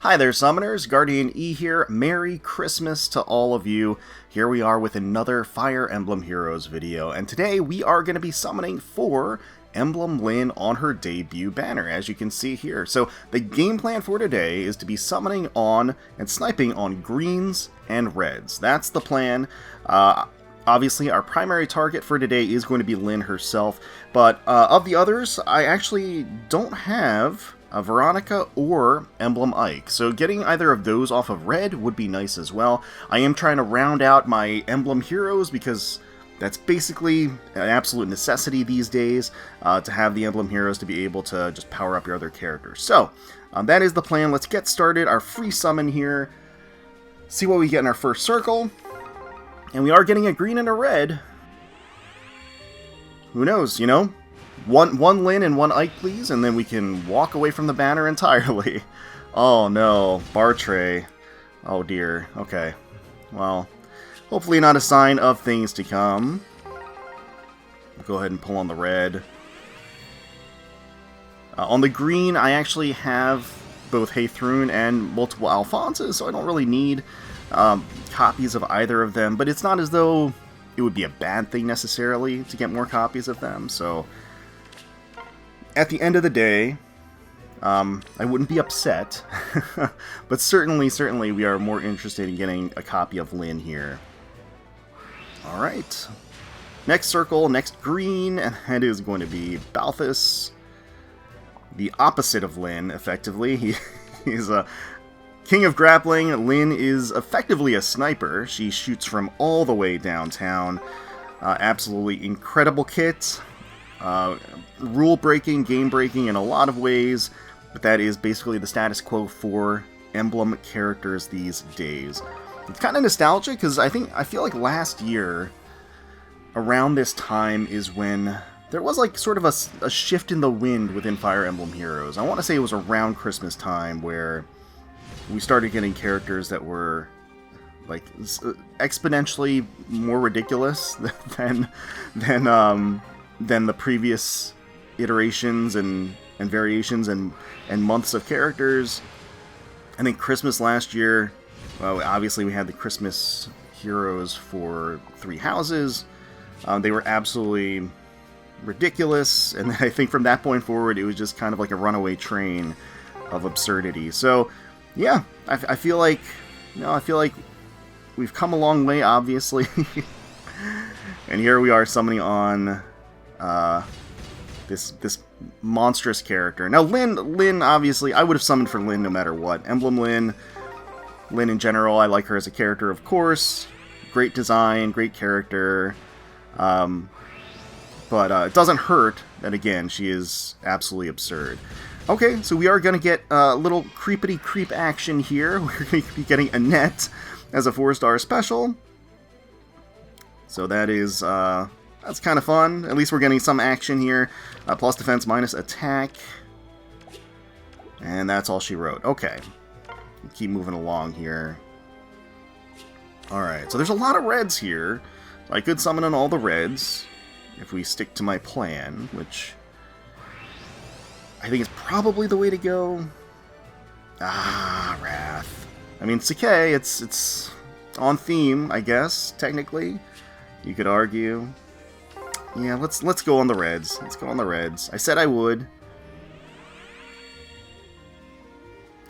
Hi there, Summoners. GuardianE here. Merry Christmas to all of you. Here we are with another Fire Emblem Heroes video, and today we are going to be summoning for Emblem Lyn on her debut banner, as you can see here. So the game plan for today is to be summoning on and sniping on greens and reds. That's the plan. Obviously, our primary target for today is going to be Lyn herself, but of the others, I actually don't have Veronica or Emblem Ike, so getting either of those off of red would be nice as well. I am trying to round out my Emblem Heroes because that's basically an absolute necessity these days, to have the Emblem Heroes to be able to just power up your other characters. So, that is the plan. Let's get started. Our free summon here. See what we get in our first circle. And we are getting a green and a red. Who knows, you know? One Lyn and one Ike, please, and then we can walk away from the banner entirely. Oh no, Bartray. Oh dear. Okay. Well, hopefully not a sign of things to come. We'll go ahead and pull on the red. On the green, I actually have both heroine and multiple Alphonses, so I don't really need copies of either of them, but it's not as though it would be a bad thing necessarily to get more copies of them, so at the end of the day, I wouldn't be upset, but certainly we are more interested in getting a copy of Lyn here. Alright, next circle, next green, and that is going to be Balthus, the opposite of Lyn, effectively. He's a king of grappling. Lyn is effectively a sniper. She shoots from all the way downtown. Absolutely incredible kit. Rule-breaking, game-breaking in a lot of ways, but that is basically the status quo for Emblem characters these days. It's kind of nostalgic, because I feel like last year, around this time, is when there was like sort of a shift in the wind within Fire Emblem Heroes. I want to say it was around Christmas time where we started getting characters that were like exponentially more ridiculous than the previous iterations and variations and months of characters. I think Christmas last year, well, obviously we had the Christmas heroes for 3 houses. They were absolutely ridiculous, and I think from that point forward it was just kind of like a runaway train of absurdity. So yeah, I feel like, we've come a long way, obviously. And here we are summoning on this monstrous character. Now Lyn, obviously, I would have summoned for Lyn no matter what. Emblem Lyn in general, I like her as a character, of course. Great design, great character. But it doesn't hurt that, again, she is absolutely absurd. Okay, so we are going to get a little creepity creep action here. We're going to be getting Annette as a 4-star special. So that is, that's kind of fun. At least we're getting some action here. Plus defense, minus attack. And that's all she wrote. Okay. Keep moving along here. Alright, so there's a lot of reds here. I could summon on all the reds if we stick to my plan, which I think is probably the way to go. Ah, Wrath. I mean, it's okay. It's on theme, I guess, technically. You could argue. Yeah, let's go on the reds. Let's go on the reds. I said I would.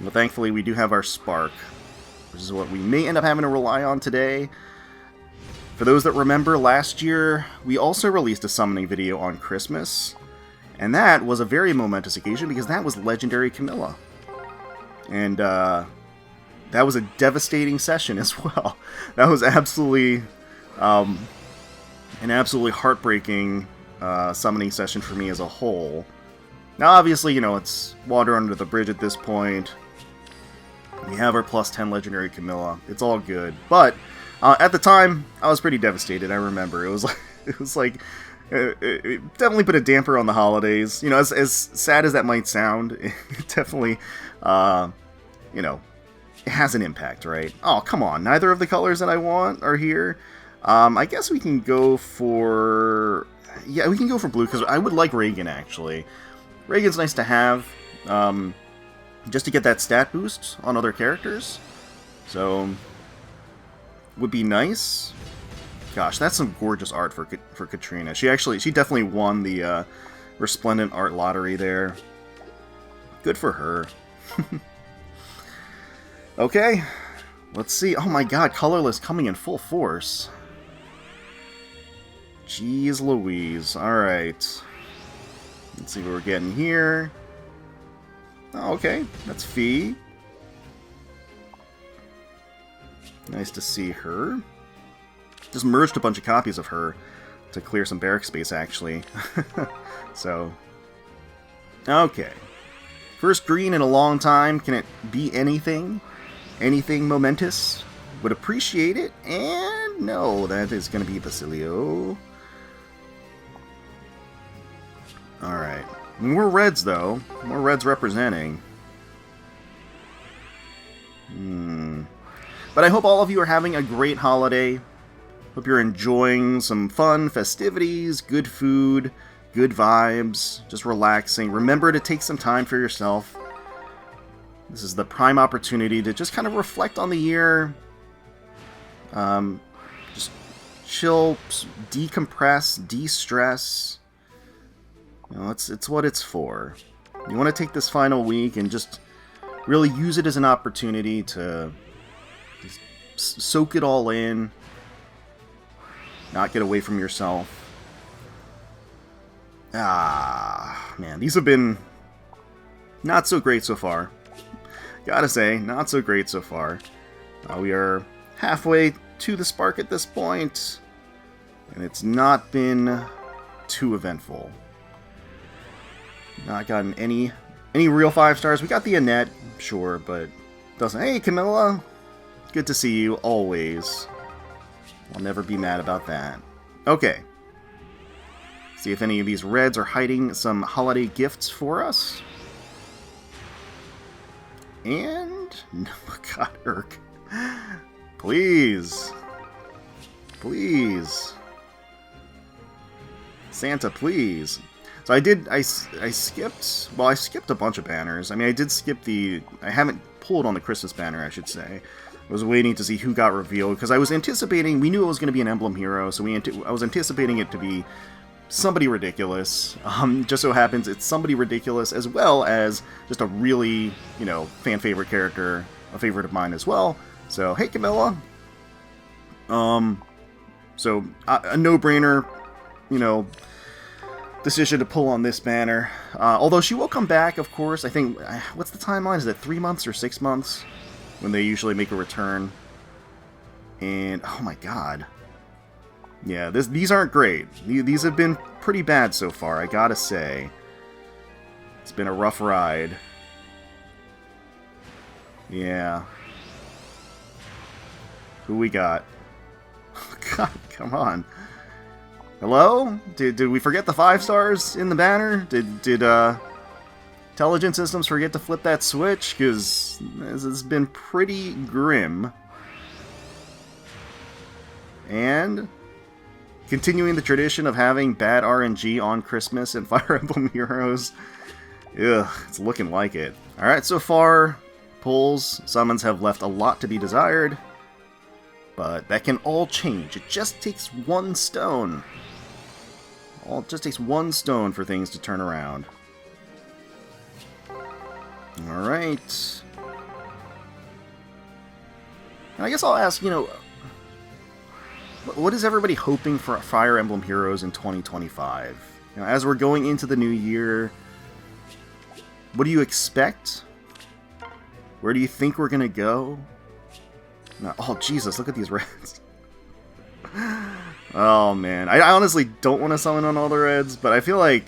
But thankfully, we do have our Spark, which is what we may end up having to rely on today. For those that remember, last year, we also released a summoning video on Christmas. And that was a very momentous occasion because that was Legendary Camilla. And that was a devastating session as well. That was absolutely an absolutely heartbreaking summoning session for me as a whole. Now, obviously, it's water under the bridge at this point. We have our plus 10 Legendary Camilla. It's all good. But at the time, I was pretty devastated. I remember it was like it definitely put a damper on the holidays. As sad as that might sound, it definitely it has an impact, right? Oh, come on! Neither of the colors that I want are here. I guess we can go for... Yeah, we can go for blue, because I would like Reagan, actually. Reagan's nice to have. just to get that stat boost on other characters. So, would be nice. Gosh, that's some gorgeous art for Katrina. She definitely won the Resplendent Art Lottery there. Good for her. Okay, let's see. Oh my god, Colorless coming in full force. Jeez Louise. Alright. Let's see what we're getting here. Oh, okay, that's Fee. Nice to see her. Just merged a bunch of copies of her to clear some barrack space, actually. So, okay. First green in a long time. Can it be anything? Anything momentous? Would appreciate it. And no, that is going to be Basilio. Alright. More reds, though. More reds representing. But I hope all of you are having a great holiday. Hope you're enjoying some fun festivities, good food, good vibes, just relaxing. Remember to take some time for yourself. This is the prime opportunity to just kind of reflect on the year. Just chill, decompress, de-stress. You know, it's what it's for. You want to take this final week and just really use it as an opportunity to just soak it all in. Not get away from yourself. Ah, man, these have been not so great so far. Gotta say, not so great so far. We are halfway to the spark at this point, and it's not been too eventful. Not gotten any real 5 stars. We got the Annette, sure, but doesn't. Hey, Camilla, good to see you always. I'll never be mad about that. Okay. See if any of these reds are hiding some holiday gifts for us. And... oh god, Urk. Please. Please. Santa, please. So I skipped... well, I skipped a bunch of banners. I mean, I did skip the... I haven't pulled on the Christmas banner, I should say. I was waiting to see who got revealed, because I was anticipating... we knew it was going to be an Emblem Hero, so I was anticipating it to be somebody ridiculous. Just so happens it's somebody ridiculous, as well as just a really, you know, fan-favorite character, a favorite of mine as well. So, hey, Camilla. So, a no-brainer, you know, decision to pull on this banner. Although she will come back, of course. I think, what's the timeline? Is it 3 months or 6 months? When they usually make a return. And, oh my god. Yeah, these aren't great. These have been pretty bad so far, I gotta say. It's been a rough ride. Yeah. Who we got? Oh god, come on. Hello? Did we forget the 5 stars in the banner? Did Intelligent Systems forget to flip that switch? Because this has been pretty grim. And continuing the tradition of having bad RNG on Christmas and Fire Emblem Heroes. Ugh, it's looking like it. Alright, so far, pulls, summons have left a lot to be desired. But that can all change. It just takes 1 stone. It just takes 1 stone for things to turn around. Alright. And I guess I'll ask, you know, what is everybody hoping for Fire Emblem Heroes in 2025? You know, as we're going into the new year, what do you expect? Where do you think we're gonna go? No, oh, Jesus, look at these reds. Oh, man. I honestly don't want to summon on all the reds, but I feel like...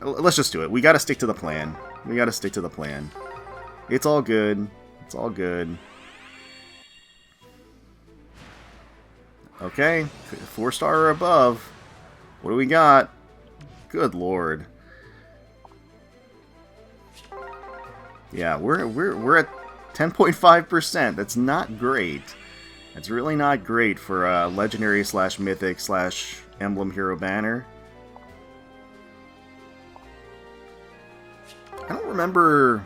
let's just do it. We gotta stick to the plan. We gotta stick to the plan. It's all good. It's all good. Okay, 4-star or above. What do we got? Good lord. Yeah, we're at 10.5%. That's not great. That's really not great for a legendary / mythic / Emblem Hero banner. I don't remember...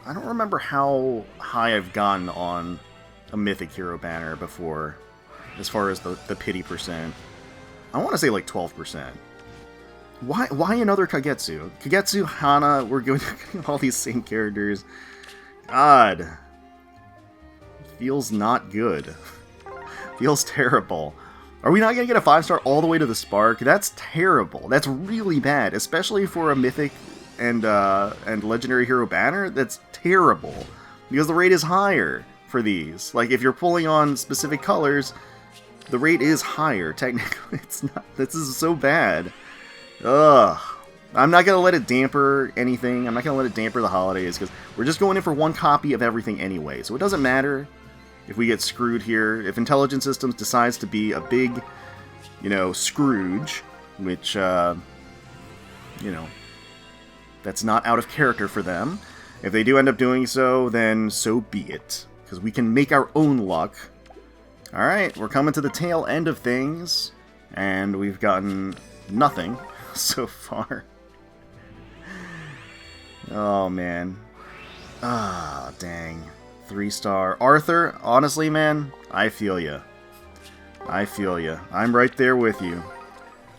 I don't remember how high I've gotten on a Mythic Hero banner before, as far as the pity percent. I want to say like 12%. Why another Kagetsu? Kagetsu, Hana, we're going to all these same characters. God. Feels not good. Feels terrible. Are we not going to get a 5-star all the way to the Spark? That's terrible. That's really bad, especially for a Mythic and Legendary Hero banner. That's terrible, because the rate is higher for these. Like, if you're pulling on specific colors, the rate is higher. Technically, it's not. This is so bad. Ugh. I'm not going to let it damper anything. I'm not going to let it damper the holidays, because we're just going in for one copy of everything anyway. So it doesn't matter if we get screwed here. If Intelligent Systems decides to be a big, you know, Scrooge, which, you know, that's not out of character for them. If they do end up doing so, then so be it, because we can make our own luck. Alright, we're coming to the tail end of things, and we've gotten nothing so far. Oh, man. Ah, dang. 3-star. Arthur, honestly, man, I feel ya. I feel ya. I'm right there with you.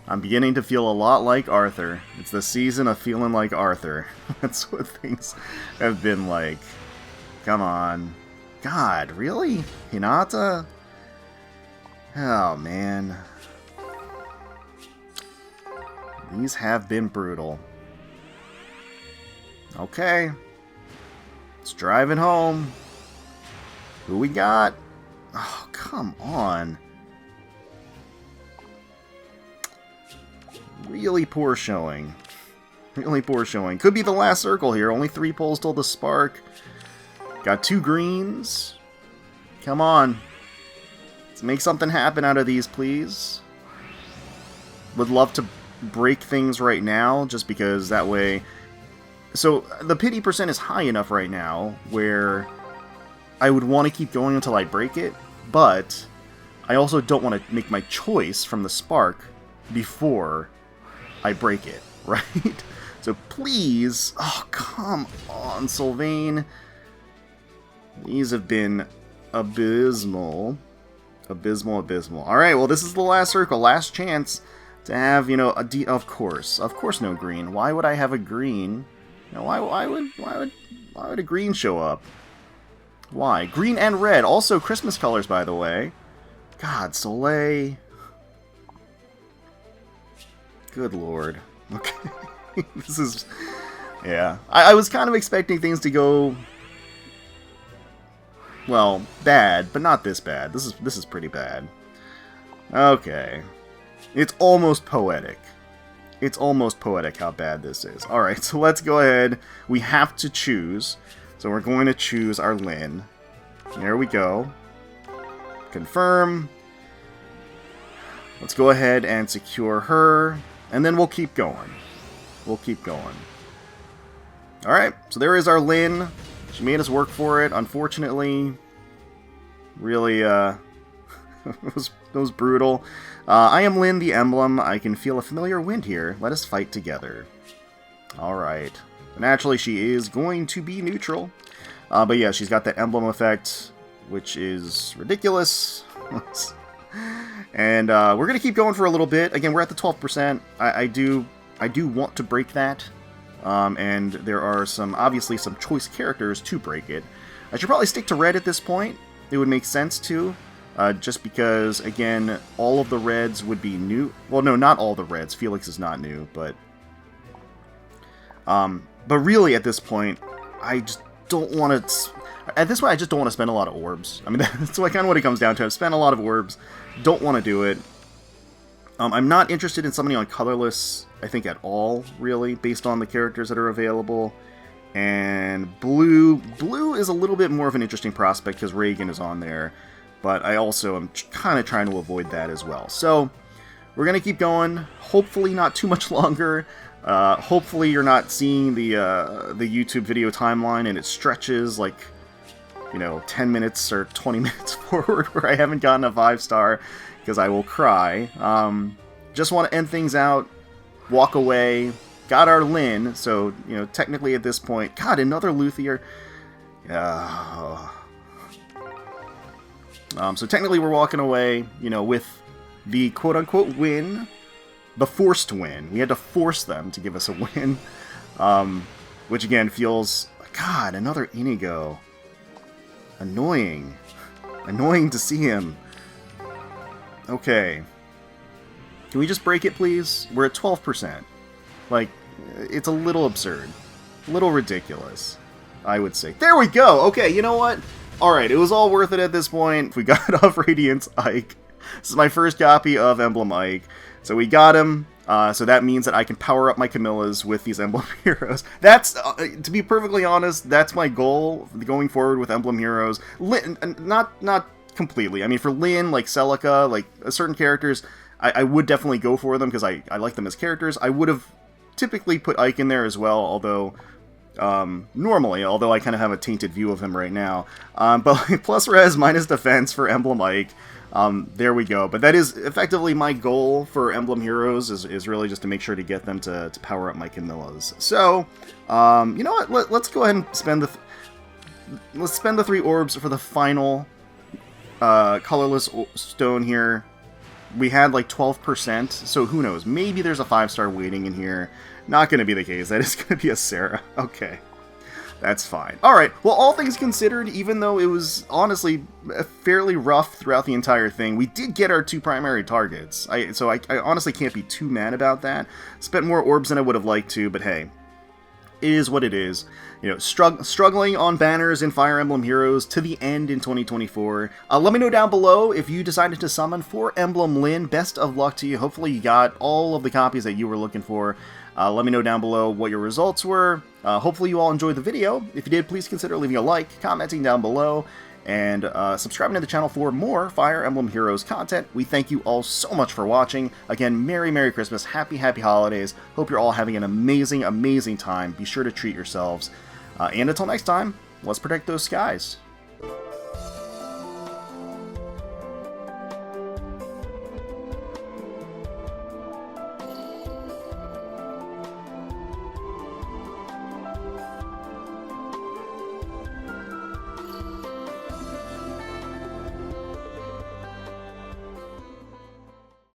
I'm beginning to feel a lot like Arthur. It's the season of feeling like Arthur. That's what things have been like. Come on. God, really? Hinata? Oh, man. These have been brutal. Okay. Let's drive it home. Who we got? Oh, come on. Really poor showing. Really poor showing. Could be the last circle here. Only 3 pulls till the Spark. Got 2 greens. Come on. Let's make something happen out of these, please. Would love to break things right now, just because that way... So, the pity percent is high enough right now where I would want to keep going until I break it, but I also don't want to make my choice from the Spark before I break it, right? So please, oh, come on, Sylvain. These have been abysmal. Abysmal. Alright, well, this is the last circle, last chance to have, you know, of course no green. Why would I have a green? You know, why would a green show up? Why? Green and red, also Christmas colors, by the way. God, Soleil. Good lord. Okay. This is... Yeah. I was kind of expecting things to go... Well, bad, but not this bad. This is pretty bad. Okay. It's almost poetic. It's almost poetic how bad this is. Alright, so let's go ahead. We have to choose. So we're going to choose our Lyn. There we go. Confirm. Let's go ahead and secure her. And then we'll keep going. We'll keep going. Alright, so there is our Lyn. She made us work for it, unfortunately. Really, it was brutal. I am Lyn, the Emblem. I can feel a familiar wind here. Let us fight together. Alright. Naturally, she is going to be neutral. But yeah, she's got that Emblem effect, which is ridiculous. And we're going to keep going for a little bit. Again, we're at the 12%. I do want to break that. And there are obviously some choice characters to break it. I should probably stick to red at this point. It would make sense to. Just because, again, all of the reds would be new. Well, no, not all the reds. Felix is not new, but really, at this point, I just don't want to... At this point, I just don't want to spend a lot of orbs. I mean, that's kind of what it comes down to. I've spent a lot of orbs. Don't want to do it. I'm not interested in summoning on colorless, I think, at all, really, based on the characters that are available. And blue is a little bit more of an interesting prospect because Reagan is on there. But I also am kind of trying to avoid that as well. So, we're going to keep going. Hopefully not too much longer. Hopefully you're not seeing the YouTube video timeline and it stretches like, you know, 10 minutes or 20 minutes forward where I haven't gotten a 5-star, because I will cry. Just want to end things out, walk away, got our Lyn, so, you know, technically at this point... God, another Luthier. So technically we're walking away, you know, with the quote-unquote win. The forced win. We had to force them to give us a win. Which, again, feels... God, another Inigo. Annoying. Annoying to see him. Okay. Can we just break it, please? We're at 12%. Like, it's a little absurd. A little ridiculous, I would say. There we go! Okay, you know what? Alright, it was all worth it at this point. We got off Radiant's Ike. This is my first copy of Emblem Ike. So we got him. So that means that I can power up my Camillas with these Emblem Heroes. That's, to be perfectly honest, that's my goal going forward with Emblem Heroes. Lyn, not completely. I mean, for Lyn, like Celica, like certain characters, I would definitely go for them because I like them as characters. I would have typically put Ike in there as well, although... normally, although I kind of have a tainted view of him right now. But like, plus res, minus defense for Emblem Ike. There we go. But that is effectively my goal for Emblem Heroes, is really just to make sure to get them to power up my Camillas. So, you know what? Let's go ahead and spend the... let's spend the 3 orbs for the final colorless stone here. We had like 12%, so who knows? Maybe there's a 5-star waiting in here. Not going to be the case. That is going to be a Sarah. Okay. That's fine. Alright, well, all things considered, even though it was honestly fairly rough throughout the entire thing, we did get our 2 primary targets. So I honestly can't be too mad about that. Spent more orbs than I would have liked to, but hey. It is what it is. You know, struggling on banners in Fire Emblem Heroes to the end in 2024. Let me know down below if you decided to summon for Emblem Lyn. Best of luck to you. Hopefully you got all of the copies that you were looking for. Let me know down below what your results were. Hopefully you all enjoyed the video. If you did, please consider leaving a like, commenting down below, and subscribing to the channel for more Fire Emblem Heroes content. We thank you all so much for watching. Again, Merry Christmas, Happy Holidays. Hope you're all having an amazing time. Be sure to treat yourselves. And until next time, let's protect those skies.